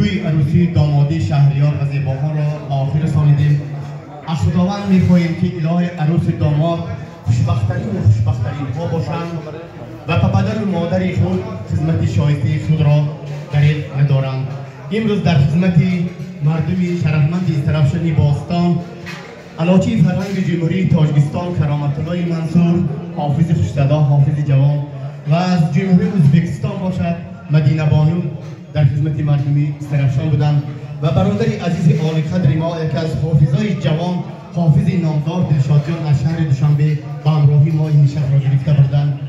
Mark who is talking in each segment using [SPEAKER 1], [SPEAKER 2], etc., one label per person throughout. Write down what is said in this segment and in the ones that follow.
[SPEAKER 1] توی عروسی دامادی شهریار و زیباها را آخر سالیدیم. از خداوند می‌خواهیم که اله عروس داماد خوشبخت‌ترین و خوشبخت‌ترین ها باشند و پدر و مادر خود خدمت شایسته خود را دریغ ندارند. امروز در خدمت مردم شرفمند استرافشن باستان علاچی فرهنگ جمهوری تاجیکستان کرامت الله منصور حافظ خوش‌صدا حافظ جوان و از جمهوری ازبکستان باشد مدینه بانو در خدمت مردمی استرافشان بودند و برادر عزیز عالی قدر ما یکی از حافظای جوان حافظ نامدار دلشاد جان از شهر دوشنبه با همراهی ما این نشست را گرفته بودند.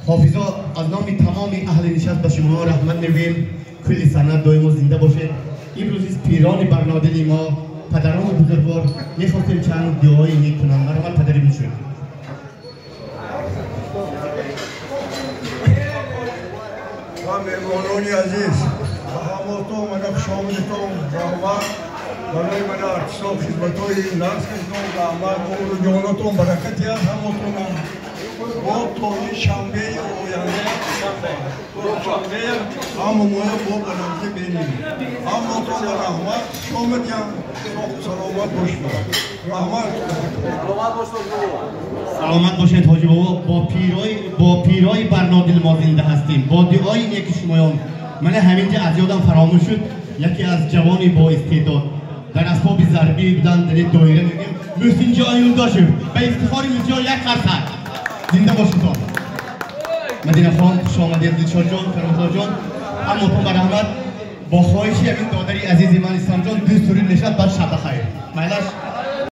[SPEAKER 1] حافظا از نام تمام اهل نشست به شما رحمت می‌گوییم. کل سند دائم و زنده باشید. امروز پیران برنادل ما پدران و بزرگوار می‌خواستیم چند دعای نیک کنند. مرحمت پدری بشوید.
[SPEAKER 2] مهمانان عزیز هماتون من خوشامدتون رحمت برای من ارتشا خدمت‌های نرس کردم رحمت و جانتون برکتی از هماتون با تا شنبه آینده شنبه همه ما با بنامزی بینیم هماتون رحمت شامدیم سلامت باشید
[SPEAKER 1] سلامت باشید حاجی بابا. با پیرای برنادل ما زنده هستیم با دعای نیک شمایان. من همینجا از یادم فراموش شد یکی از جوانی با استعداد در اسباب ضربی بودن در دایره میگیم محسن جان یولداشев به افتخار اینجا یک قرص زنده باشید. مدینه خان خوش آمدید. دلشاد جان کرامت جان هماتون به رحمت با خواهشی همین دادری عزیز من اسلام جان دوست دارید نشد بعد شب بخیر. مایلش